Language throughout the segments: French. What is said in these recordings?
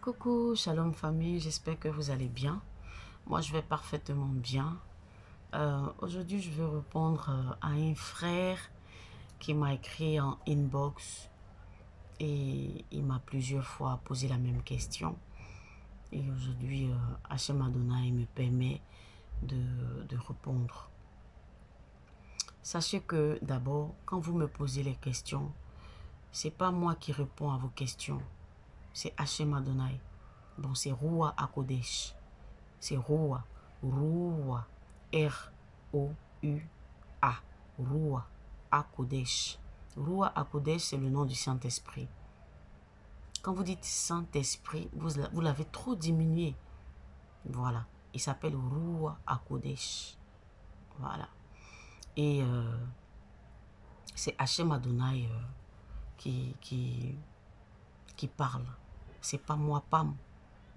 Coucou, shalom famille, j'espère que vous allez bien. Moi, je vais parfaitement bien. Aujourd'hui, je veux répondre à un frère qui m'a écrit en inbox et il m'a plusieurs fois posé la même question. Et aujourd'hui, Hachem Adonai me permet de répondre. Sachez que d'abord, quand vous me posez les questions, c'est pas moi qui réponds à vos questions, c'est Hachem Adonai. Bon, c'est Roua Akodesh. C'est Roua. Roua. R-O-U-A. Roua Akodesh. Roua Akodesh, c'est le nom du Saint-Esprit. Quand vous dites Saint-Esprit, vous l'avez trop diminué. Voilà. Il s'appelle Roua Akodesh. Voilà. Et c'est Hachem Adonai qui parle. C'est pas moi, Pam.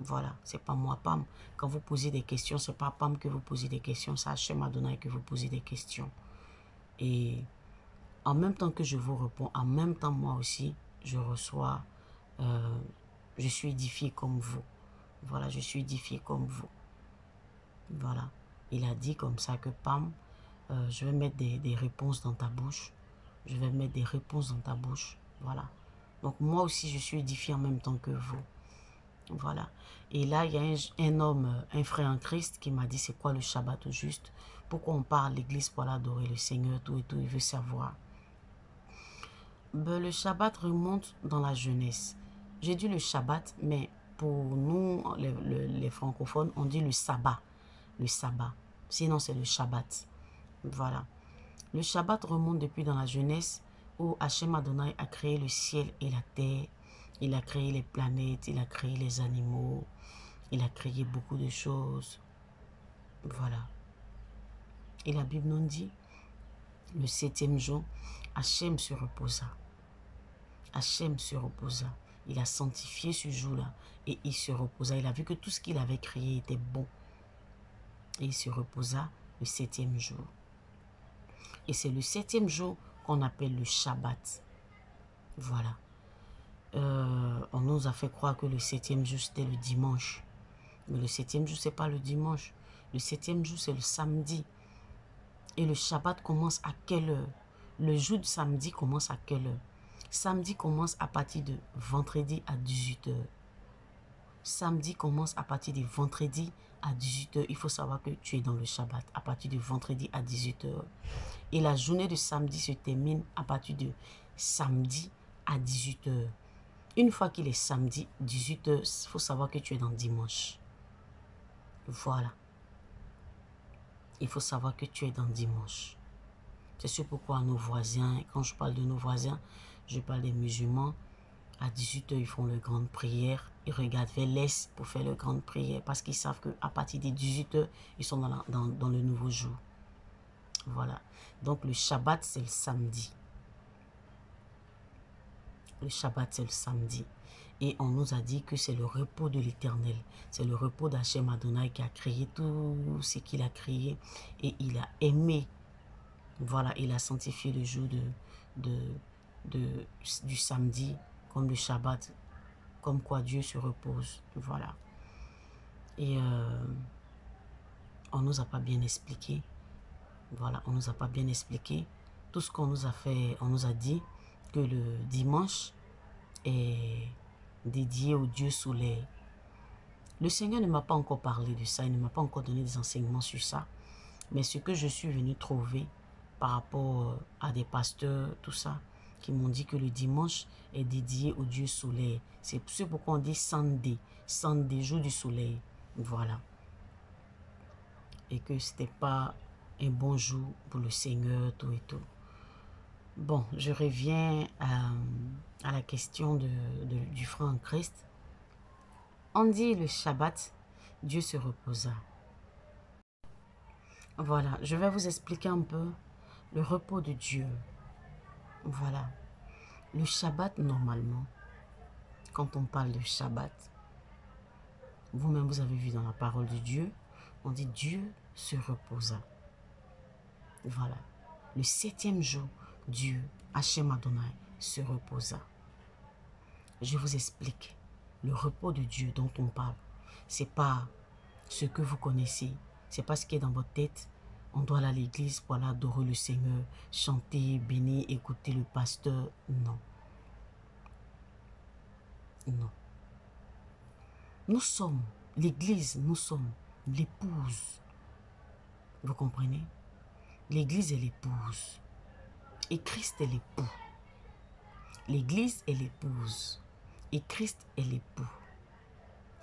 Voilà, c'est pas moi, Pam. Quand vous posez des questions, c'est pas Pam que vous posez des questions, c'est Hachem Adonai que vous posez des questions. Et en même temps que je vous réponds, en même temps, moi aussi, je reçois, je suis édifié comme vous. Voilà, je suis édifié comme vous. Voilà. Il a dit comme ça que Pam, je vais mettre des réponses dans ta bouche. Je vais mettre des réponses dans ta bouche. Voilà. Donc moi aussi, je suis édifié en même temps que vous. Voilà. Et là, il y a un homme, un frère en Christ qui m'a dit c'est quoi le Shabbat au juste? Pourquoi on part à l'église pour aller adorer le Seigneur, tout et tout, il veut savoir. Ben, le Shabbat remonte dans la jeunesse. J'ai dit le Shabbat, mais pour nous, les francophones, on dit le sabbat. Le sabbat. Sinon, c'est le Shabbat. Voilà. Le Shabbat remonte depuis dans la jeunesse où Hachem Adonai a créé le ciel et la terre. Il a créé les planètes, il a créé les animaux, il a créé beaucoup de choses. Voilà. Et la Bible nous dit, le 7e jour, Hachem se reposa. Hachem se reposa. Il a sanctifié ce jour-là et il se reposa. Il a vu que tout ce qu'il avait créé était bon. Et il se reposa le 7e jour. Et c'est le 7e jour qu'on appelle le Shabbat. Voilà. On nous a fait croire que le 7e jour, c'était le dimanche. Mais le 7e jour, ce n'est pas le dimanche. Le 7e jour, c'est le samedi. Et le Shabbat commence à quelle heure? Le jour de samedi commence à quelle heure? Samedi commence à partir de vendredi à 18h. Samedi commence à partir de vendredi à 18h. Il faut savoir que tu es dans le Shabbat à partir de vendredi à 18h. Et la journée de samedi se termine à partir de samedi à 18h. Une fois qu'il est samedi, 18h, il faut savoir que tu es dans dimanche. Voilà. Il faut savoir que tu es dans dimanche. C'est ce pourquoi nos voisins, quand je parle de nos voisins, je parle des musulmans. À 18h, ils font leur grande prière. Ils regardent vers l'est pour faire leur grande prière parce qu'ils savent qu'à partir de 18h, ils sont dans le nouveau jour. Voilà. Donc, le Shabbat, c'est le samedi. Le Shabbat, c'est le samedi. Et on nous a dit que c'est le repos de l'Éternel. C'est le repos d'Hachem Adonai qui a créé tout ce qu'il a créé. Et il a aimé. Voilà, il a sanctifié le jour du samedi comme le Shabbat. Comme quoi Dieu se repose. Voilà. Et on ne nous a pas bien expliqué. Voilà, on ne nous a pas bien expliqué. Tout ce qu'on nous a fait, on nous a dit que le dimanche est dédié au Dieu soleil. Le Seigneur ne m'a pas encore parlé de ça, il ne m'a pas encore donné des enseignements sur ça. Mais ce que je suis venu trouver par rapport à des pasteurs, tout ça, qui m'ont dit que le dimanche est dédié au Dieu soleil. C'est pourquoi on dit Sunday, Sunday, jour du soleil. Voilà. Et que ce n'était pas un bon jour pour le Seigneur, tout et tout. Bon, je reviens à la question du frère en Christ. On dit le Shabbat, Dieu se reposa. Voilà, je vais vous expliquer un peu le repos de Dieu. Voilà. Le Shabbat, normalement, quand on parle de Shabbat, vous-même, vous avez vu dans la parole de Dieu, on dit Dieu se reposa. Voilà. Le 7e jour, Dieu, Hachem Adonai, se reposa. Je vous explique. Le repos de Dieu dont on parle, ce n'est pas ce que vous connaissez, ce n'est pas ce qui est dans votre tête. On doit aller à l'église pour aller adorer le Seigneur, chanter, bénir, écouter le pasteur. Non. Non. Nous sommes, l'église, nous sommes l'épouse. Vous comprenez? L'église est l'épouse. Et Christ est l'époux. L'église est l'épouse. Et Christ est l'époux.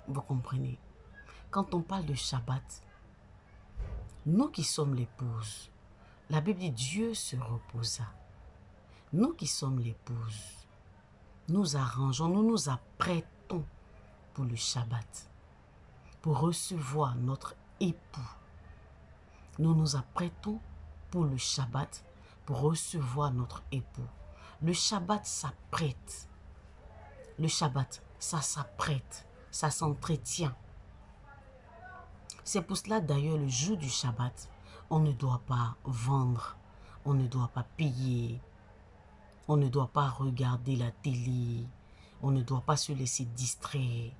Vous comprenez? Quand on parle de Shabbat, nous qui sommes l'épouse, la Bible dit Dieu se reposa. Nous qui sommes l'épouse, nous arrangeons, nous nous apprêtons pour le Shabbat, pour recevoir notre époux. Nous nous apprêtons pour le Shabbat, pour recevoir notre époux. Le Shabbat s'apprête. Le Shabbat, ça s'apprête, ça s'entretient. C'est pour cela d'ailleurs le jour du Shabbat, on ne doit pas vendre, on ne doit pas payer, on ne doit pas regarder la télé, on ne doit pas se laisser distraire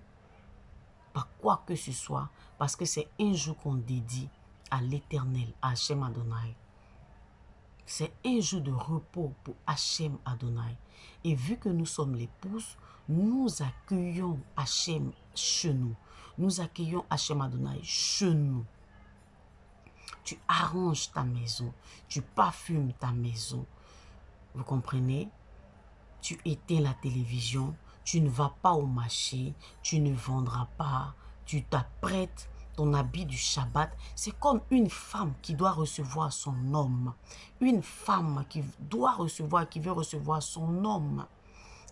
par quoi que ce soit, parce que c'est un jour qu'on dédie à l'Éternel, à Hachem Adonai. C'est un jour de repos pour Hachem Adonai. Et vu que nous sommes l'épouse, nous accueillons Hachem chez nous. Nous accueillons Hachem Adonai chez nous. Tu arranges ta maison, tu parfumes ta maison. Vous comprenez? Tu éteins la télévision, tu ne vas pas au marché, tu ne vendras pas, tu t'apprêtes ton habit du Shabbat. C'est comme une femme qui doit recevoir son homme. Une femme qui doit recevoir, qui veut recevoir son homme,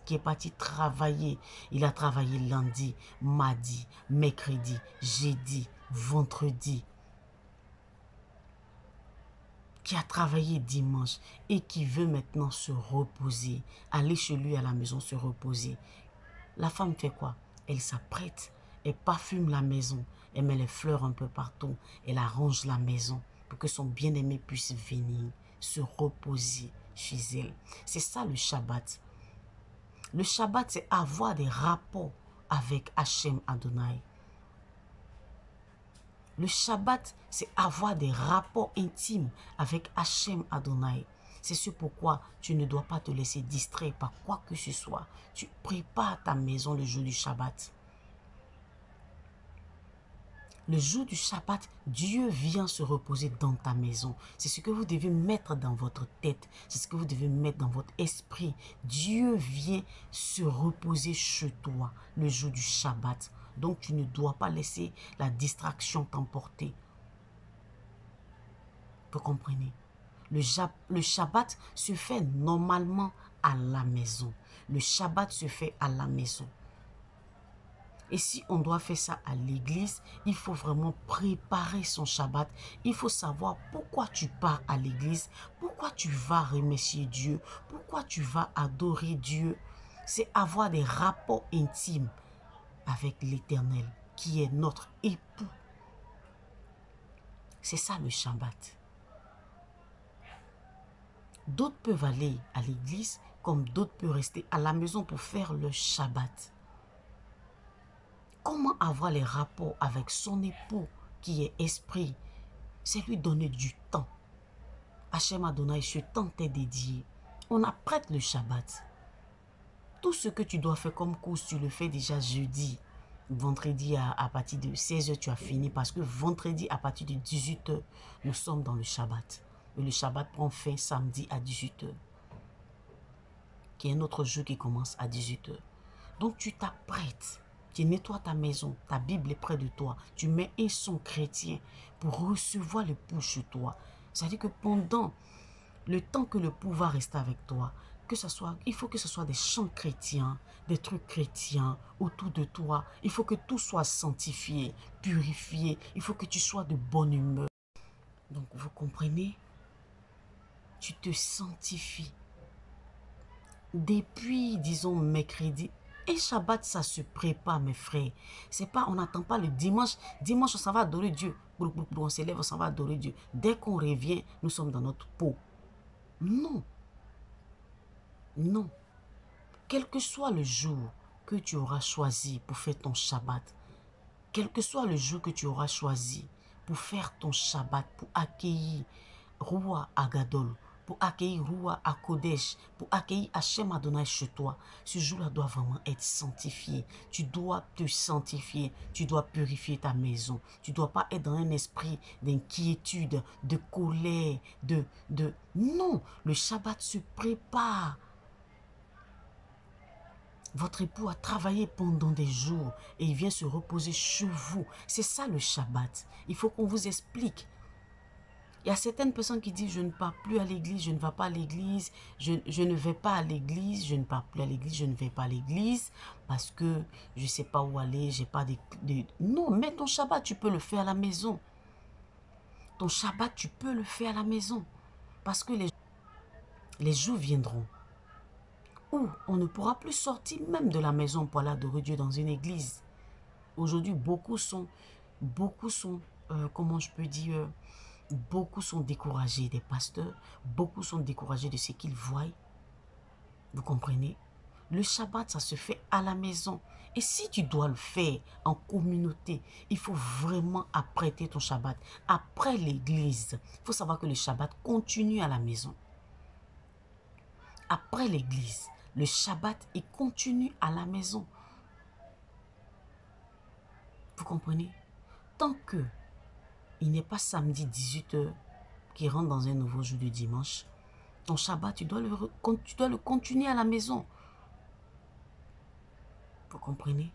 qui est parti travailler. Il a travaillé lundi, mardi, mercredi, jeudi, vendredi. Qui a travaillé dimanche et qui veut maintenant se reposer, aller chez lui à la maison se reposer. La femme fait quoi? Elle s'apprête, elle parfume la maison, elle met les fleurs un peu partout, elle arrange la maison pour que son bien-aimé puisse venir se reposer chez elle. C'est ça le Shabbat. Le Shabbat, c'est avoir des rapports avec Hachem Adonai. Le Shabbat, c'est avoir des rapports intimes avec Hachem Adonai. C'est ce pourquoi tu ne dois pas te laisser distraire par quoi que ce soit. Tu prépares ta maison le jour du Shabbat. Le jour du Shabbat, Dieu vient se reposer dans ta maison. C'est ce que vous devez mettre dans votre tête. C'est ce que vous devez mettre dans votre esprit. Dieu vient se reposer chez toi le jour du Shabbat. Donc, tu ne dois pas laisser la distraction t'emporter. Vous comprenez? Le Shabbat se fait normalement à la maison. Le Shabbat se fait à la maison. Et si on doit faire ça à l'église, il faut vraiment préparer son Shabbat. Il faut savoir pourquoi tu pars à l'église, pourquoi tu vas remercier Dieu, pourquoi tu vas adorer Dieu. C'est avoir des rapports intimes avec l'Éternel, qui est notre époux. C'est ça le Shabbat. D'autres peuvent aller à l'église, comme d'autres peuvent rester à la maison pour faire le Shabbat. Comment avoir les rapports avec son époux qui est esprit? C'est lui donner du temps. Hachem Adonai, ce temps t'est dédié. On apprête le Shabbat. Tout ce que tu dois faire comme course, tu le fais déjà jeudi. Vendredi à partir de 16h, tu as fini. Parce que vendredi à partir de 18h, nous sommes dans le Shabbat. Et le Shabbat prend fin samedi à 18h. Qui est un autre jour qui commence à 18h. Donc tu t'apprêtes. Tu nettoies ta maison, ta Bible est près de toi. Tu mets un son chrétien pour recevoir l'époux chez toi. C'est-à-dire que pendant le temps que l'époux va rester avec toi, il faut que ce soit des chants chrétiens, des trucs chrétiens autour de toi. Il faut que tout soit sanctifié, purifié. Il faut que tu sois de bonne humeur. Donc vous comprenez? Tu te sanctifies. Depuis, disons, mercredi. Et Shabbat, ça se prépare, mes frères. C'est pas, on n'attend pas le dimanche. Dimanche, on s'en va adorer Dieu. On s'élève, on s'en va adorer Dieu. Dès qu'on revient, nous sommes dans notre peau. Non. Non. Quel que soit le jour, que tu auras choisi pour faire ton Shabbat, quel que soit le jour que tu auras choisi pour faire ton Shabbat, pour accueillir Roi Agadol, pour accueillir Roi Akodesh, pour accueillir Hachem Adonai chez toi, ce jour-là doit vraiment être sanctifié. Tu dois te sanctifier, tu dois purifier ta maison. Tu ne dois pas être dans un esprit d'inquiétude, de colère, Non, le Shabbat se prépare. Votre époux a travaillé pendant des jours et il vient se reposer chez vous. C'est ça le Shabbat. Il faut qu'on vous explique. Il y a certaines personnes qui disent, je ne pars plus à l'église, je ne vais pas à l'église, je ne vais pas à l'église, je ne pars plus à l'église, je ne vais pas à l'église parce que je ne sais pas où aller, j'ai pas Non, mais ton Shabbat, tu peux le faire à la maison. Ton Shabbat, tu peux le faire à la maison parce que les jours viendront où on ne pourra plus sortir même de la maison pour aller adorer Dieu dans une église. Aujourd'hui, beaucoup sont, comment je peux dire, beaucoup sont découragés des pasteurs, beaucoup sont découragés de ce qu'ils voient. Vous comprenez? Le Shabbat, ça se fait à la maison. Et si tu dois le faire en communauté, il faut vraiment apprêter ton Shabbat. Après l'église, il faut savoir que le Shabbat continue à la maison. Après l'église, le Shabbat, il continue à la maison. Vous comprenez? Tant que il n'est pas samedi 18 h qui rentre dans un nouveau jour de dimanche, ton Shabbat, tu dois le continuer à la maison. Vous comprenez?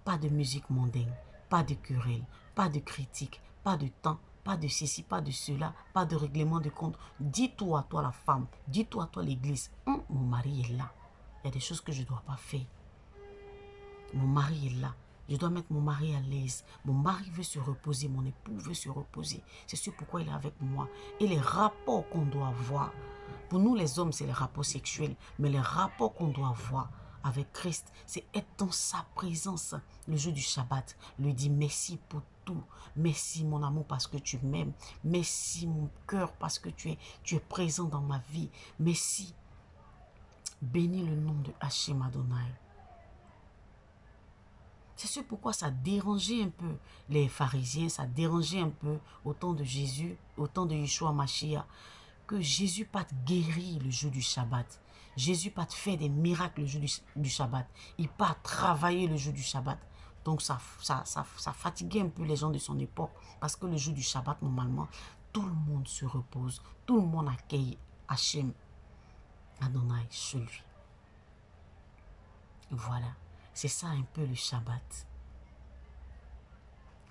Pas de musique mondaine, pas de querelle, pas de critique, pas de temps, pas de ceci, pas de cela, pas de règlement de compte. Dis-toi, toi la femme, dis-toi, toi l'église, mon mari est là. Il y a des choses que je ne dois pas faire. Mon mari est là. Je dois mettre mon mari à l'aise. Mon mari veut se reposer, mon époux veut se reposer. C'est ce pourquoi il est avec moi. Et les rapports qu'on doit avoir, pour nous les hommes, c'est les rapports sexuels, mais les rapports qu'on doit avoir avec Christ, c'est être dans sa présence le jour du Shabbat. Lui dire merci pour tout. Merci mon amour parce que tu m'aimes. Merci mon cœur parce que tu es présent dans ma vie. Merci. Bénis le nom de Hachem Adonai. C'est ce pourquoi ça dérangeait un peu les pharisiens, ça dérangeait un peu au temps de Jésus, au temps de Yeshua Mashiach, que Jésus pas guéri le jour du Shabbat. Jésus pas fait des miracles le jour du Shabbat. Il pas travaillé le jour du Shabbat. Donc ça fatiguait un peu les gens de son époque. Parce que le jour du Shabbat, normalement, tout le monde se repose. Tout le monde accueille Hachem Adonai chez lui. Voilà. C'est ça un peu le Shabbat.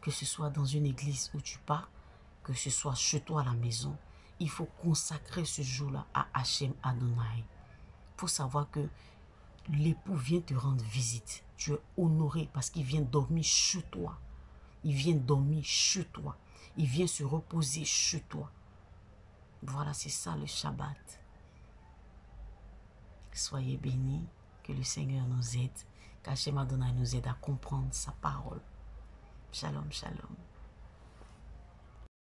Que ce soit dans une église où tu pars, que ce soit chez toi à la maison, il faut consacrer ce jour-là à Hachem Adonai. Il faut savoir que l'époux vient te rendre visite. Tu es honoré parce qu'il vient dormir chez toi. Il vient dormir chez toi. Il vient se reposer chez toi. Voilà, c'est ça le Shabbat. Soyez bénis, que le Seigneur nous aide. Qu'Hachem Adonai nous aide à comprendre sa parole. Shalom, shalom.